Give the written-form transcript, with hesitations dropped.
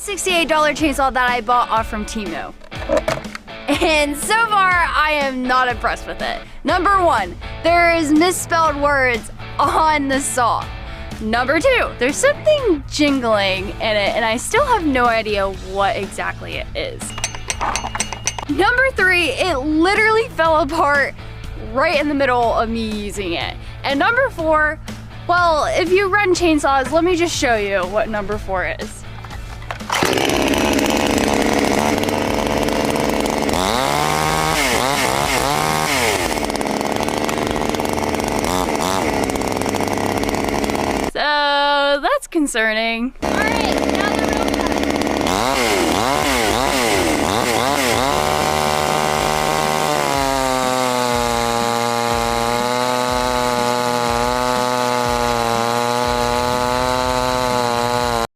$68 chainsaw that I bought off from Temu. And so far, I am not impressed with it. Number 1, there is misspelled words on the saw. Number 2, there's something jingling in it, and I still have no idea what exactly it is. Number 3, it literally fell apart right in the middle of me using it. And number 4, well, if you run chainsaws, let me just show you what number 4 is. So that's concerning. All right, now the real